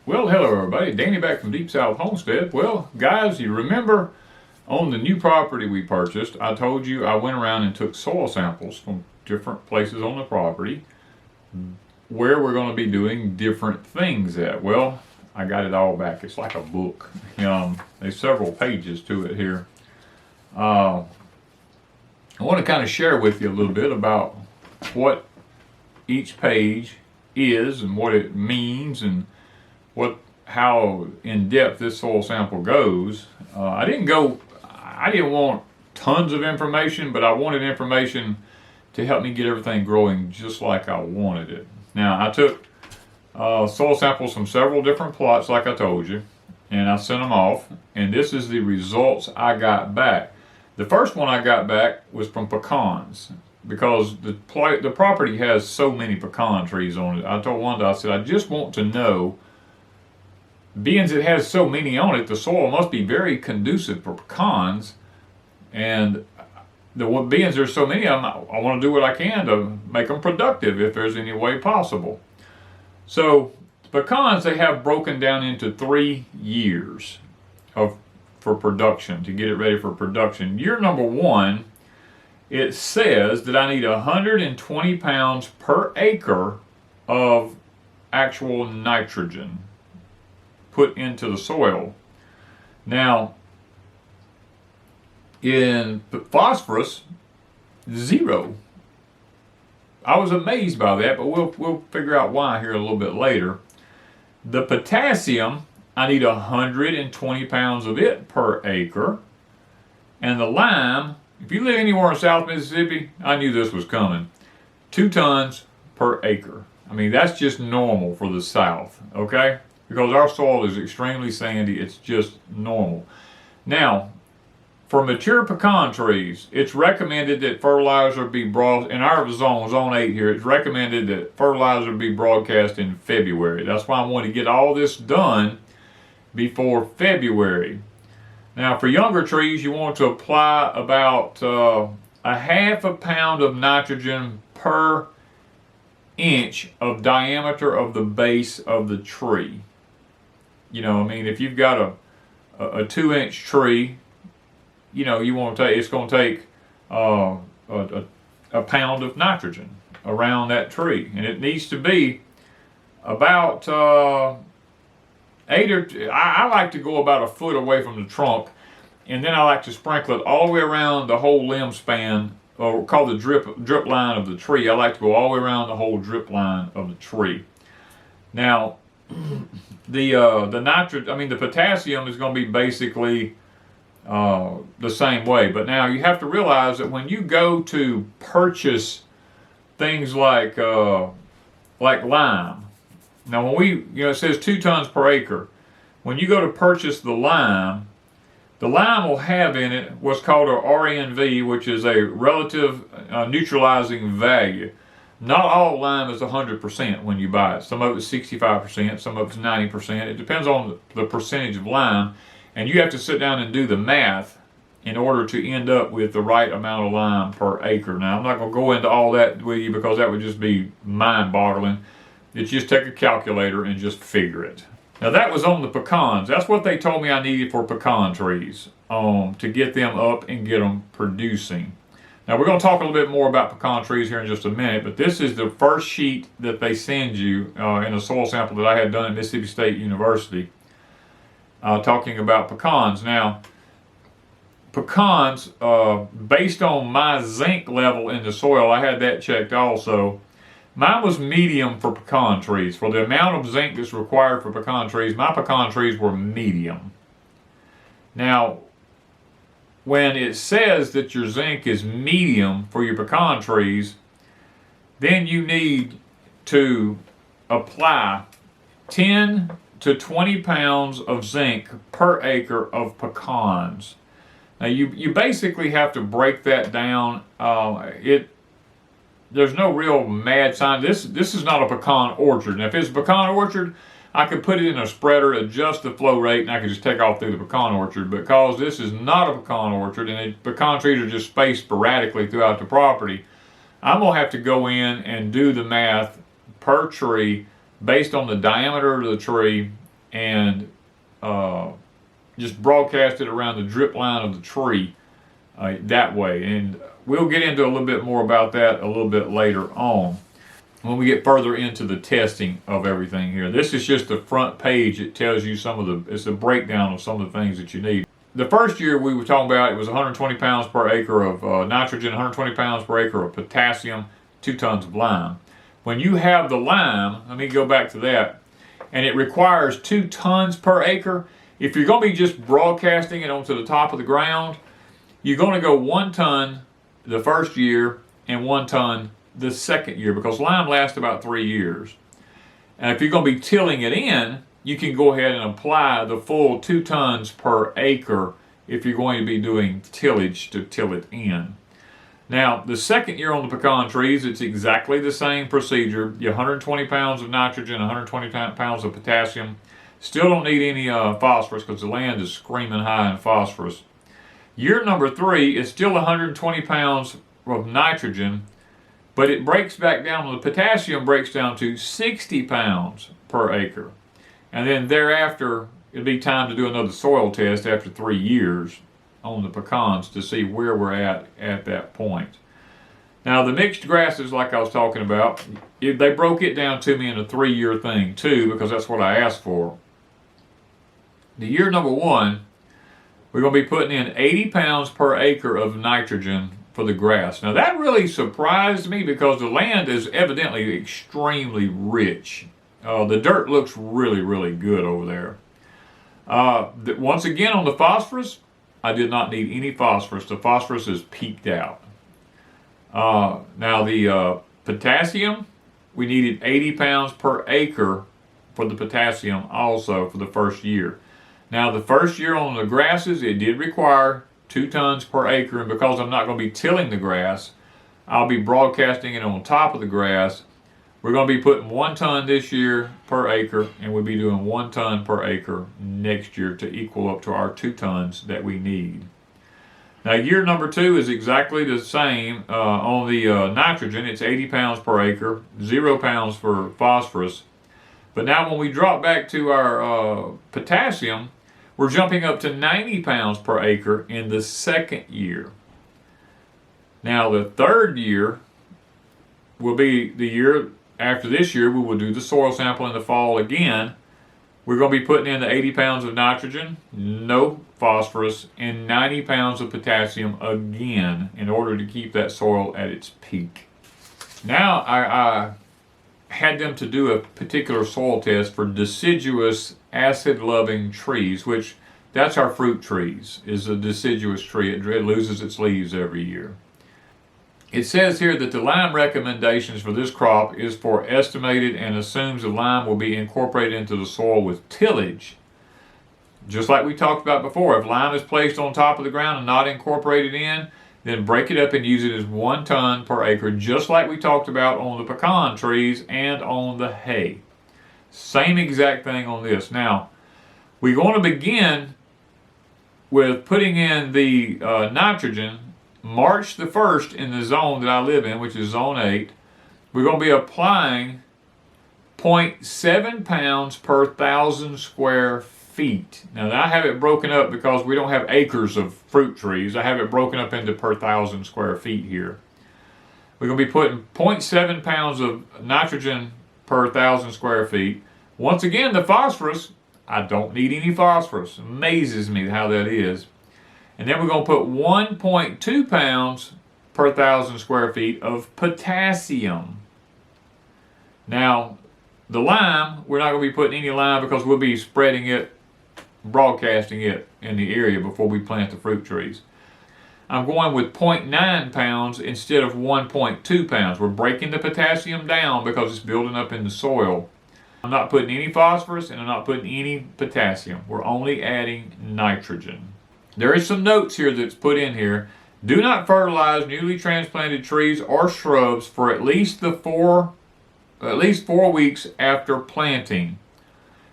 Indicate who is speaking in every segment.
Speaker 1: Well, hello everybody. Danny back from Deep South Homestead. Well, guys, you remember on the new property we purchased, I told you I went around and took soil samples from different places on the property where we're going to be doing different things at. Well, I got it all back. It's like a book. There's several pages to it here. I want to kind of share with you a little bit about what each page is and what it means and how in depth this soil sample goes. I didn't want tons of information, but I wanted information to help me get everything growing just like I wanted it. Now, I took soil samples from several different plots, like I told you, and I sent them off, and this is the results I got back. The first one I got back was from pecans, because the property has so many pecan trees on it. I told Wanda, I said, I just want to know, being it has so many on it, the soil must be very conducive for pecans, and being there's so many of them, I want to do what I can to make them productive if there's any way possible. So pecans, they have broken down into 3 years for production, to get it ready for production. Year number 1, it says that I need 120 pounds per acre of actual nitrogen put into the soil. Now, in phosphorus, 0. I was amazed by that, but we'll figure out why here a little bit later. The potassium, I need 120 pounds of it per acre. And the lime, if you live anywhere in South Mississippi, I knew this was coming. 2 tons per acre. I mean, that's just normal for the South, okay? Because our soil is extremely sandy, it's just normal. Now, for mature pecan trees, it's recommended that fertilizer be in our zone 8 here, it's recommended that fertilizer be broadcast in February. That's why I want to get all this done before February. Now, for younger trees, you want to apply about a half a pound of nitrogen per inch of diameter of the base of the tree. You know, I mean, if you've got a 2-inch tree, you know, it's going to take a pound of nitrogen around that tree, and it needs to be about I like to go about a foot away from the trunk, and then I like to sprinkle it all the way around the whole limb span, or called the drip line of the tree. I like to go all the way around the whole drip line of the tree. Now, the potassium is going to be basically the same way. But now you have to realize that when you go to purchase things like lime, now when it says 2 tons per acre. When you go to purchase the lime will have in it what's called a RNV, which is a relative neutralizing value. Not all lime is 100% when you buy it. Some of it's 65%, some of it's 90%. It depends on the percentage of lime. And you have to sit down and do the math in order to end up with the right amount of lime per acre. Now, I'm not going to go into all that with you because that would just be mind-boggling. It's just take a calculator and just figure it. Now, that was on the pecans. That's what they told me I needed for pecan trees to get them up and get them producing. Now, we're going to talk a little bit more about pecan trees here in just a minute, but this is the first sheet that they send you in a soil sample that I had done at Mississippi State University, talking about pecans. Now, pecans, based on my zinc level in the soil, I had that checked also. Mine was medium for pecan trees. For the amount of zinc that's required for pecan trees, my pecan trees were medium. Now, when it says that your zinc is medium for your pecan trees, then you need to apply 10 to 20 pounds of zinc per acre of pecans. Now you basically have to break that down. There's no real mad science. This is not a pecan orchard. Now if it's a pecan orchard, I could put it in a spreader, adjust the flow rate, and I could just take off through the pecan orchard. Because this is not a pecan orchard, and pecan trees are just spaced sporadically throughout the property, I'm going to have to go in and do the math per tree based on the diameter of the tree and just broadcast it around the drip line of the tree that way. And we'll get into a little bit more about that a little bit later on when we get further into the testing of everything here. This is just the front page. It tells you it's a breakdown of some of the things that you need. The first year we were talking about, it was 120 pounds per acre of nitrogen, 120 pounds per acre of potassium, 2 tons of lime. When you have the lime, let me go back to that, and it requires 2 tons per acre. If you're going to be just broadcasting it onto the top of the ground, you're going to go 1 ton the first year and 1 ton the second year, because lime lasts about 3 years. And if you're going to be tilling it in, you can go ahead and apply the full 2 tons per acre if you're going to be doing tillage to till it in. Now, the second year on the pecan trees, it's exactly the same procedure. Your 120 pounds of nitrogen, 120 pounds of potassium. Still don't need any phosphorus because the land is screaming high in phosphorus. Year number 3 is still 120 pounds of nitrogen, but it breaks back down. The potassium breaks down to 60 pounds per acre. And then thereafter, it'll be time to do another soil test after 3 years on the pecans to see where we're at that point. Now, the mixed grasses, like I was talking about, they broke it down to me in a 3-year thing too, because that's what I asked for. The year number 1, we're going to be putting in 80 pounds per acre of nitrogen for the grass. Now, that really surprised me because the land is evidently extremely rich. The dirt looks really, really good over there. Once again, on the phosphorus, I did not need any phosphorus. The phosphorus is peaked out. Now, the potassium, we needed 80 pounds per acre for the potassium also for the first year. Now, the first year on the grasses, it did require 2 tons per acre, and because I'm not going to be tilling the grass, I'll be broadcasting it on top of the grass. We're going to be putting 1 ton this year per acre, and we'll be doing 1 ton per acre next year to equal up to our 2 tons that we need. Now, year number 2 is exactly the same. On the nitrogen, it's 80 pounds per acre, 0 pounds for phosphorus. But now when we drop back to our potassium, we're jumping up to 90 pounds per acre in the second year. Now, the third year will be the year after this year. We will do the soil sample in the fall again. We're going to be putting in the 80 pounds of nitrogen, no phosphorus, and 90 pounds of potassium again in order to keep that soil at its peak. Now, I had them to do a particular soil test for deciduous acid-loving trees, which that's our fruit trees, is a deciduous tree. It loses its leaves every year. It says here that the lime recommendations for this crop is for estimated and assumes the lime will be incorporated into the soil with tillage. Just like we talked about before, if lime is placed on top of the ground and not incorporated in, then break it up and use it as 1 ton per acre, just like we talked about on the pecan trees and on the hay. Same exact thing on this. Now, we're going to begin with putting in the nitrogen March the 1st in the zone that I live in, which is zone 8. We're going to be applying 0.7 pounds per 1,000 square feet. Now, I have it broken up because we don't have acres of fruit trees. I have it broken up into per 1,000 square feet here. We're going to be putting 0.7 pounds of nitrogen per 1,000 square feet. Once again, the phosphorus, I don't need any phosphorus. Amazes me how that is. And then we're going to put 1.2 pounds per 1,000 square feet of potassium. Now, the lime, we're not going to be putting any lime because we'll be spreading it, broadcasting it in the area before we plant the fruit trees. I'm going with 0.9 pounds instead of 1.2 pounds. We're breaking the potassium down because it's building up in the soil. I'm not putting any phosphorus and I'm not putting any potassium. We're only adding nitrogen. There is some notes here that's put in here. Do not fertilize newly transplanted trees or shrubs for at least 4 weeks after planting.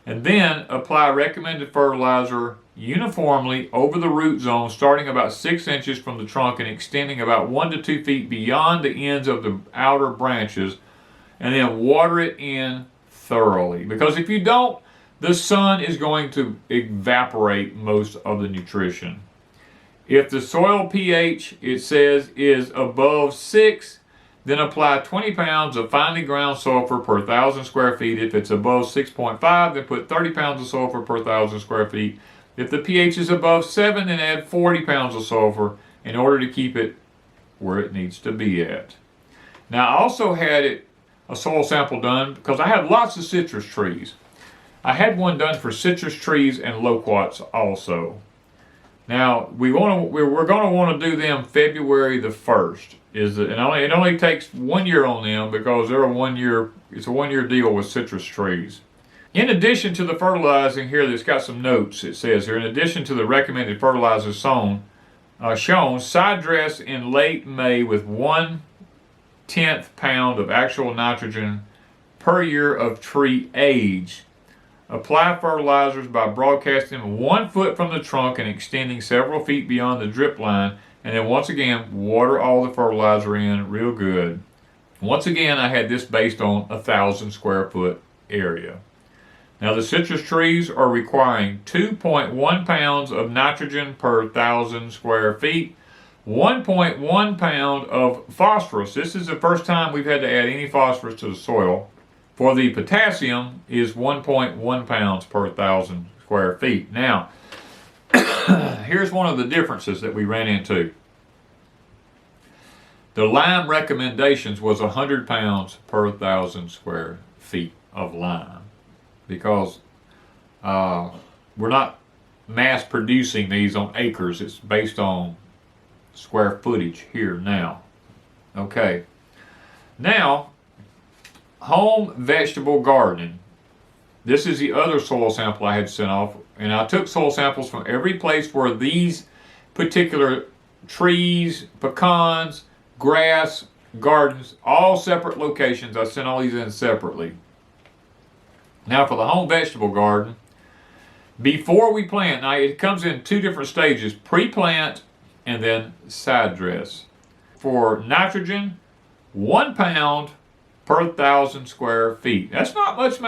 Speaker 1: And then apply recommended fertilizer uniformly over the root zone, starting about 6 inches from the trunk and extending about 1 to 2 feet beyond the ends of the outer branches, and then water it in thoroughly. Because if you don't, the sun is going to evaporate most of the nutrition. If the soil pH, it says, is above 6, then apply 20 pounds of finely ground sulfur per 1,000 square feet. If it's above 6.5, then put 30 pounds of sulfur per 1,000 square feet. If the pH is above 7, then add 40 pounds of sulfur in order to keep it where it needs to be at. Now, I also had a soil sample done because I have lots of citrus trees. I had one done for citrus trees and loquats also. Now, we're going to want to do them February the 1st. It only takes 1 year on them because it's a 1 year deal with citrus trees. In addition to the fertilizing here, it's got some notes. It says here, in addition to the recommended fertilizers shown, side dress in late May with 1/10 pound of actual nitrogen per year of tree age. Apply fertilizers by broadcasting 1 foot from the trunk and extending several feet beyond the drip line, and then once again water all the fertilizer in real good. Once again, I had this based on 1,000 square foot area. Now, the citrus trees are requiring 2.1 pounds of nitrogen per 1,000 square feet, 1.1 pound of phosphorus. This is the first time we've had to add any phosphorus to the soil. For the potassium is 1.1 pounds per 1,000 square feet. Now, here's one of the differences that we ran into. The lime recommendations was 100 pounds per 1,000 square feet of lime because we're not mass producing these on acres. It's based on square footage here now. Okay. Now, home vegetable gardening. This is the other soil sample I had sent off, and I took soil samples from every place where these particular trees, pecans, grass, gardens, all separate locations. I sent all these in separately. Now for the home vegetable garden, before we plant, now it comes in 2 different stages, pre-plant and then side dress. For nitrogen, 1 pound per 1,000 square feet. That's not much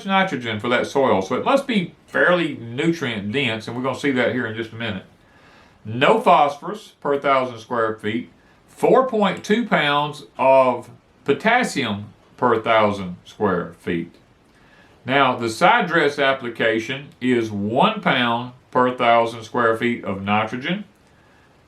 Speaker 1: nitrogen for that soil, so it must be fairly nutrient dense, and we're going to see that here in just a minute. No phosphorus per 1,000 square feet. 4.2 pounds of potassium per 1,000 square feet. Now, the side dress application is 1 pound per 1,000 square feet of nitrogen.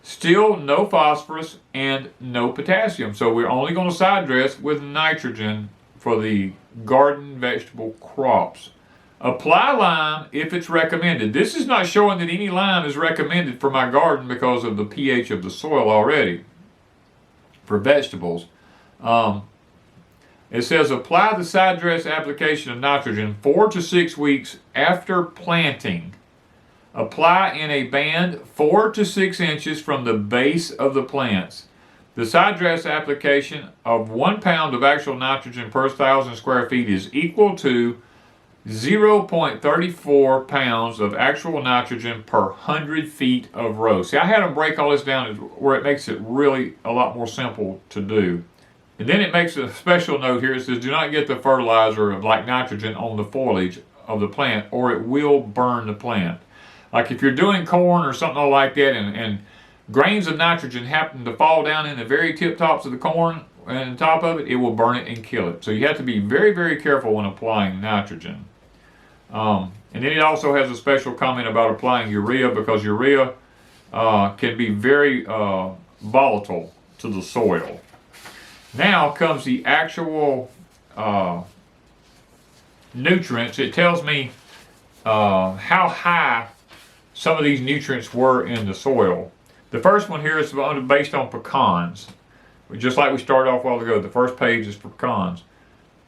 Speaker 1: Still no phosphorus and no potassium. So we're only going to side dress with nitrogen for the garden vegetable crops. Apply lime if it's recommended. This is not showing that any lime is recommended for my garden because of the pH of the soil already for vegetables. It says apply the side dress application of nitrogen 4 to 6 weeks after planting. Apply in a band 4 to 6 inches from the base of the plants. The side dress application of 1 pound of actual nitrogen per 1,000 square feet is equal to 0.34 pounds of actual nitrogen per 100 feet of row. See, I had them break all this down where it makes it really a lot more simple to do. And then it makes a special note here. It says do not get the fertilizer like nitrogen on the foliage of the plant or it will burn the plant. Like if you're doing corn or something like that and grains of nitrogen happen to fall down in the very tip tops of the corn and on top of it, it will burn it and kill it. So you have to be very, very careful when applying nitrogen. And then it also has a special comment about applying urea because urea can be very volatile to the soil. Now comes the actual nutrients. It tells me how high some of these nutrients were in the soil. The first one here is based on pecans. Just like we started off a while ago, the first page is for pecans.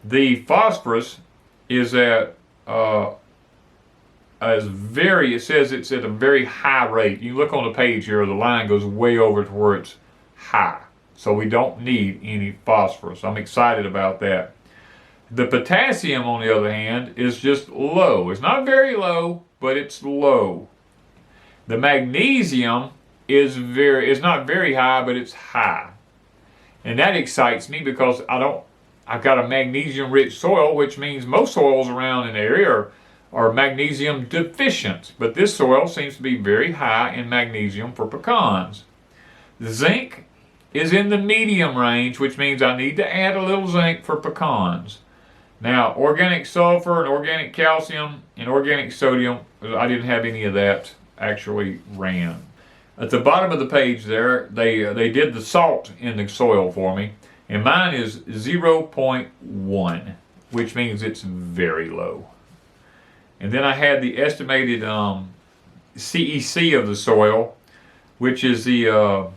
Speaker 1: The phosphorus is at it says it's at a very high rate. You look on the page here, the line goes way over to where it's high. So we don't need any phosphorus. I'm excited about that. The potassium, on the other hand, is just low. It's not very low, but it's low. The magnesium is not very high, but it's high. And that excites me because I've got a magnesium-rich soil, which means most soils around in the area are magnesium deficient, but this soil seems to be very high in magnesium for pecans. The zinc is in the medium range, which means I need to add a little zinc for pecans. Now, organic sulfur and organic calcium and organic sodium, I didn't have any of that actually ran. At the bottom of the page there, they did the salt in the soil for me, and mine is 0.1, which means it's very low. And then I had the estimated CEC of the soil, which is the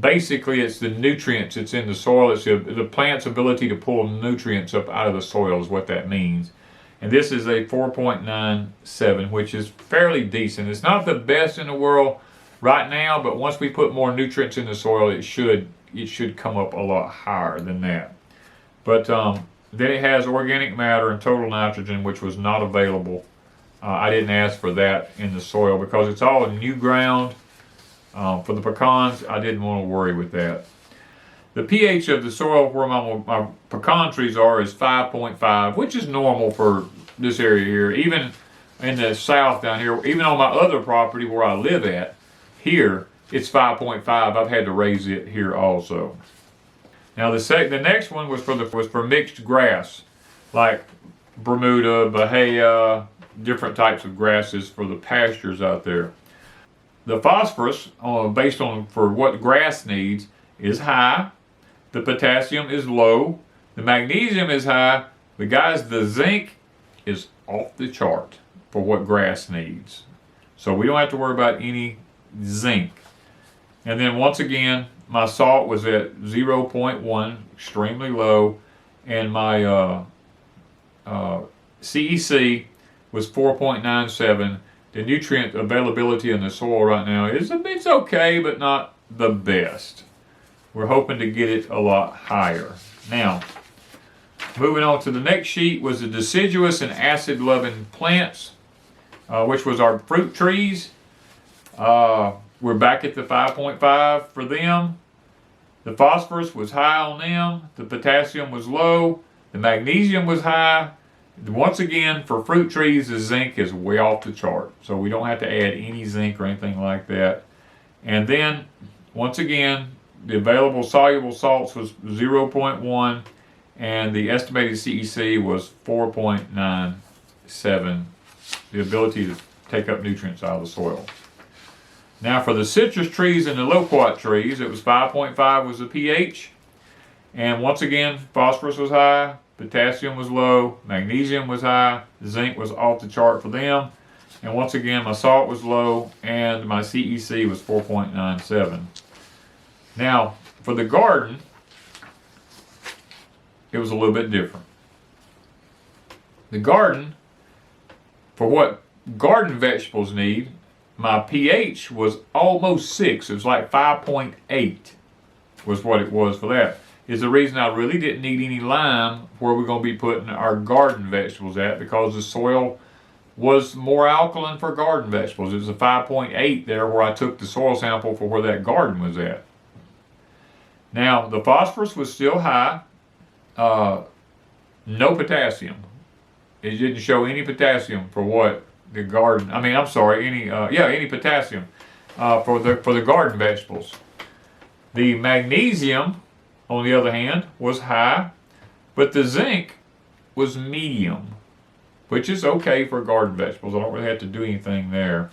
Speaker 1: basically it's the nutrients that's in the soil. It's the plant's ability to pull nutrients up out of the soil is what that means. And this is a 4.97, which is fairly decent. It's not the best in the world right now, but once we put more nutrients in the soil, it should come up a lot higher than that. But then it has organic matter and total nitrogen, which was not available. I didn't ask for that in the soil because it's all new ground. For the pecans, I didn't want to worry with that. The pH of the soil where my pecan trees are is 5.5, which is normal for this area here. Even in the south down here, even on my other property where I live at, here, it's 5.5. I've had to raise it here also. Now the next one was for mixed grass, like Bermuda, Bahia, different types of grasses for the pastures out there. The phosphorus, based on for what grass needs, is high. The potassium is low. The magnesium is high. But guys, the zinc is off the chart for what grass needs. So we don't have to worry about any zinc. And then once again, my salt was at 0.1, extremely low. And my CEC was 4.97. The nutrient availability in the soil right now it's okay, but not the best. We're hoping to get it a lot higher. Now, moving on to the next sheet was the deciduous and acid-loving plants, which was our fruit trees. We're back at the 5.5 for them. The phosphorus was high on them. The potassium was low. The magnesium was high. Once again, for fruit trees, the zinc is way off the chart. So we don't have to add any zinc or anything like that. And then, once again, the available soluble salts was 0.1 and the estimated CEC was 4.97, the ability to take up nutrients out of the soil. Now for the citrus trees and the loquat trees, it was 5.5 was the pH. And once again, phosphorus was high, potassium was low, magnesium was high, zinc was off the chart for them. And once again, my salt was low and my CEC was 4.97. Now, for the garden, it was a little bit different. The garden, for what garden vegetables need, my pH was almost 6. It was like 5.8 was what it was for that. Is the reason I really didn't need any lime where we're going to be putting our garden vegetables at, because the soil was more alkaline for garden vegetables. It was a 5.8 there where I took the soil sample for where that garden was at. Now, the phosphorus was still high. No potassium. It didn't show any potassium for what the garden, any potassium for the garden vegetables. The magnesium, on the other hand, was high, but the zinc was medium, which is okay for garden vegetables. I don't really have to do anything there.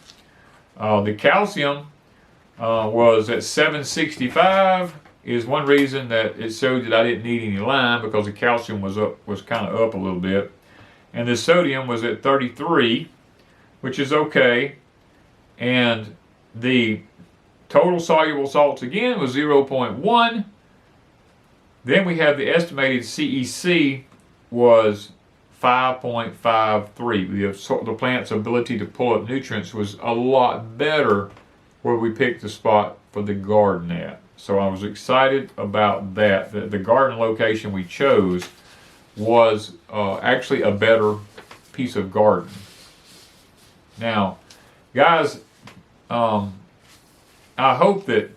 Speaker 1: The calcium was at 765. Is one reason that it showed that I didn't need any lime, because the calcium was kind of up a little bit. And the sodium was at 33, which is okay. And the total soluble salts again was 0.1. Then we have the estimated CEC was 5.53. The plant's ability to pull up nutrients was a lot better where we picked the spot for the garden at. So I was excited about that. The garden location we chose was actually a better piece of garden. Now, guys, I hope that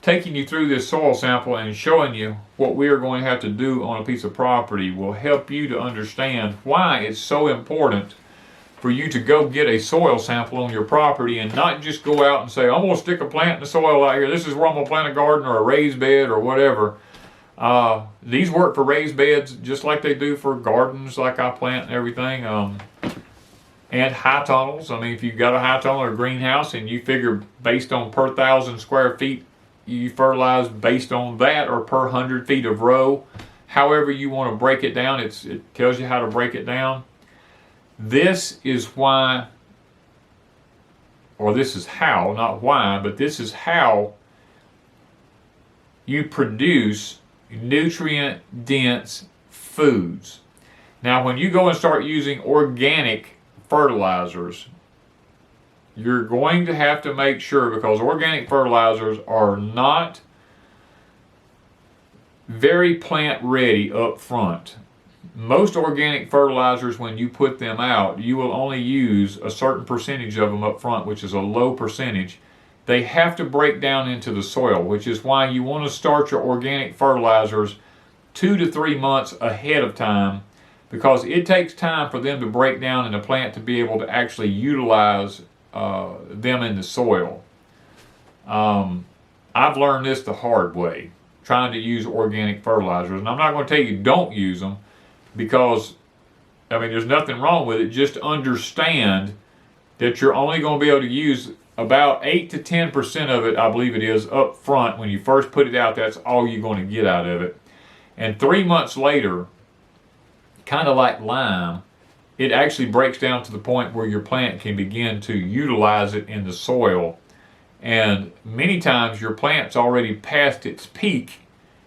Speaker 1: taking you through this soil sample and showing you what we are going to have to do on a piece of property will help you to understand why it's so important for you to go get a soil sample on your property and not just go out and say, I'm going to stick a plant in the soil out here. This is where I'm going to plant a garden or a raised bed or whatever. These work for raised beds just like they do for gardens like I plant and everything. And high tunnels. I mean, if you've got a high tunnel or a greenhouse and you figure based on per 1,000 square feet, you fertilize based on that, or per 100 feet of row, however you want to break it down, it tells you how to break it down. This is why, or this is how, not why, but this is how you produce nutrient-dense foods. Now, when you go and start using organic fertilizers, you're going to have to make sure, because organic fertilizers are not very plant ready up front. Most organic fertilizers, when you put them out, you will only use a certain percentage of them up front, which is a low percentage. They have to break down into the soil, which is why you want to start your organic fertilizers 2 to 3 months ahead of time, because it takes time for them to break down in the plant to be able to actually utilize them in the soil. I've learned this the hard way, trying to use organic fertilizers. And I'm not going to tell you don't use them, because, I mean, there's nothing wrong with it. Just understand that you're only going to be able to use about 8 to 10% of it, I believe it is, up front. When you first put it out, that's all you're going to get out of it. And 3 months later, kind of like lime, it actually breaks down to the point where your plant can begin to utilize it in the soil. And many times your plant's already past its peak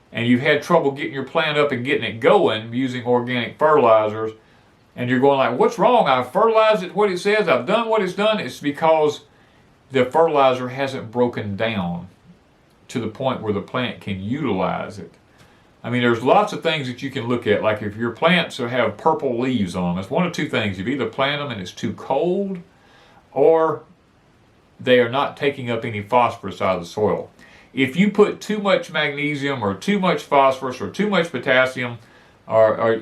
Speaker 1: and you've had trouble getting your plant up and getting it going using organic fertilizers, and you're going like, what's wrong? I've fertilized it what it says, I've done what it's done. It's because the fertilizer hasn't broken down to the point where the plant can utilize it. I mean, there's lots of things that you can look at, like if your plants have purple leaves on them, it's one of two things. You've either planted them and it's too cold, or they are not taking up any phosphorus out of the soil. If you put too much magnesium or too much phosphorus or too much potassium or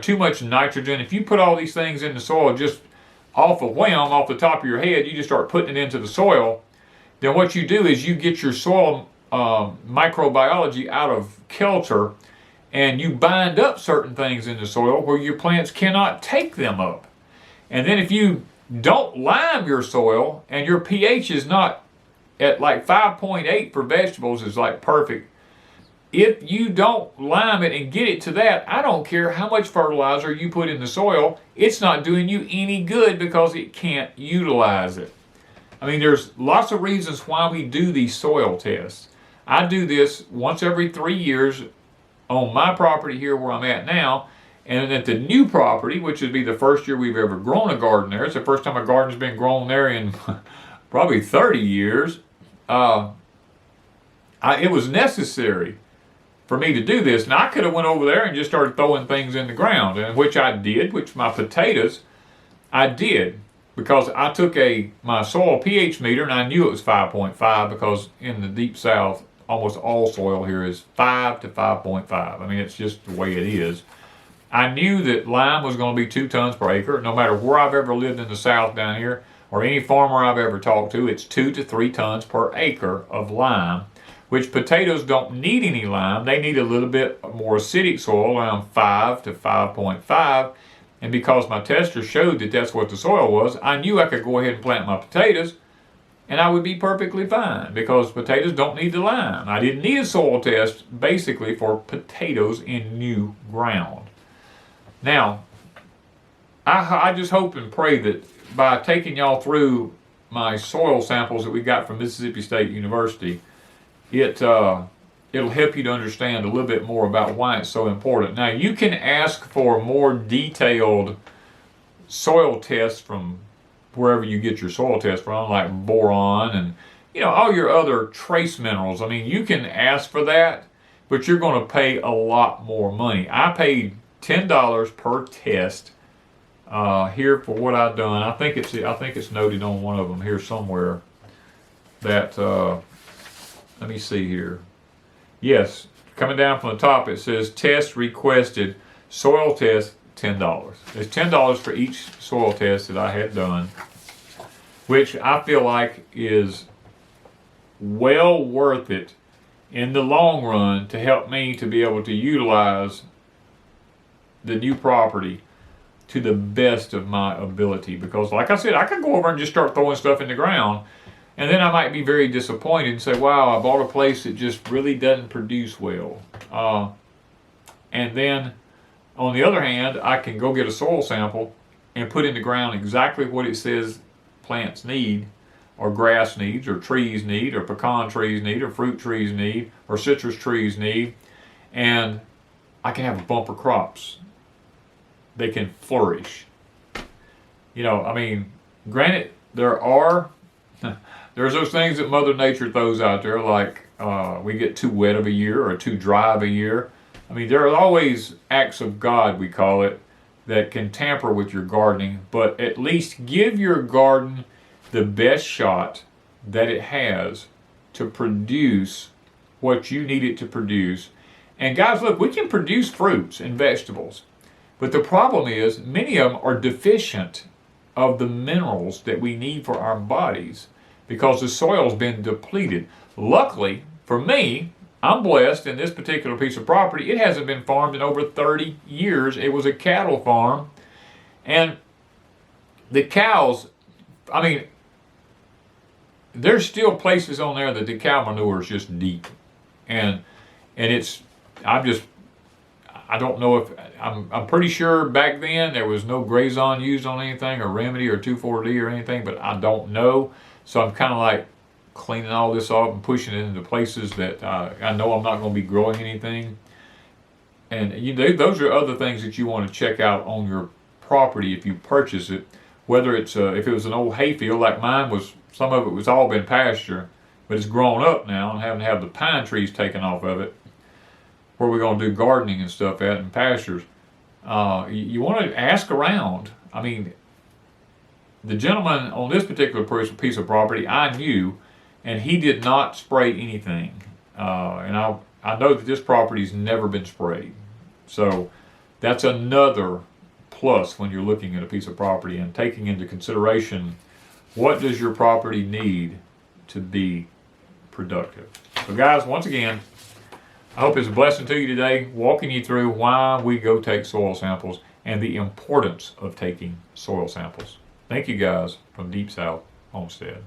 Speaker 1: too much nitrogen, if you put all these things in the soil just off a whim, off the top of your head, you just start putting it into the soil, then what you do is you get your soil microbiology out of kilter, and you bind up certain things in the soil where your plants cannot take them up. And then if you don't lime your soil and your pH is not at like 5.8 for vegetables is like perfect, if you don't lime it and get it to that, I don't care how much fertilizer you put in the soil, it's not doing you any good because it can't utilize it. I mean, there's lots of reasons why we do these soil tests. I do this once every 3 years on my property here where I'm at now, and at the new property, which would be the first year we've ever grown a garden there. It's the first time a garden's been grown there in probably 30 years. It was necessary for me to do this. Now, I could have went over there and just started throwing things in the ground, and which I did, which my potatoes, I did. Because I took my soil pH meter, and I knew it was 5.5, because in the deep south, almost all soil here is 5 to 5.5. I mean, it's just the way it is. I knew that lime was going to be 2 tons per acre. No matter where I've ever lived in the south down here, or any farmer I've ever talked to, it's 2 to 3 tons per acre of lime, which potatoes don't need any lime. They need a little bit more acidic soil, around 5 to 5.5. And because my tester showed that that's what the soil was, I knew I could go ahead and plant my potatoes and I would be perfectly fine, because potatoes don't need the lime. I didn't need a soil test basically for potatoes in new ground. Now, I just hope and pray that by taking y'all through my soil samples that we got from Mississippi State University, it'll help you to understand a little bit more about why it's so important. Now, you can ask for more detailed soil tests from wherever you get your soil test from, like boron and all your other trace minerals. I mean, you can ask for that, but you're going to pay a lot more money. I paid $10 per test here for what I've done. I think it's noted on one of them here somewhere that let me see here. Yes, coming down from the top, it says test requested, soil test, $10. There's $10 for each soil test that I had done, which I feel like is well worth it in the long run to help me to be able to utilize the new property to the best of my ability. Because like I said, I could go over and just start throwing stuff in the ground, and then I might be very disappointed and say, wow, I bought a place that just really doesn't produce well. And then on the other hand, I can go get a soil sample and put in the ground exactly what it says plants need, or grass needs, or trees need, or pecan trees need, or fruit trees need, or citrus trees need, and I can have bumper crops. They can flourish. You know, I mean, granted, there's those things that Mother Nature throws out there, like we get too wet of a year or too dry of a year. I mean, there are always acts of God, we call it, that can tamper with your gardening, but at least give your garden the best shot that it has to produce what you need it to produce. And guys, look, we can produce fruits and vegetables, but the problem is many of them are deficient of the minerals that we need for our bodies because the soil's been depleted. Luckily for me, I'm blessed in this particular piece of property. It hasn't been farmed in over 30 years. It was a cattle farm. And the cows, I mean, there's still places on there that the cow manure is just deep. And it's, I don't know if, I'm pretty sure back then there was no Grazon used on anything, or Remedy or 2,4-D or anything, but I don't know. So I'm kind of like cleaning all this off and pushing it into places that I know I'm not going to be growing anything. And those are other things that you want to check out on your property if you purchase it. Whether it's if it was an old hayfield like mine was, some of it was all been pasture, but it's grown up now and having to have the pine trees taken off of it, where we're going to do gardening and stuff at in pastures. You want to ask around. I mean, the gentleman on this particular piece of property I knew, and he did not spray anything. And I know that this property's never been sprayed. So that's another plus when you're looking at a piece of property and taking into consideration what does your property need to be productive. So guys, once again, I hope it's a blessing to you today, walking you through why we go take soil samples and the importance of taking soil samples. Thank you guys from Deep South Homestead.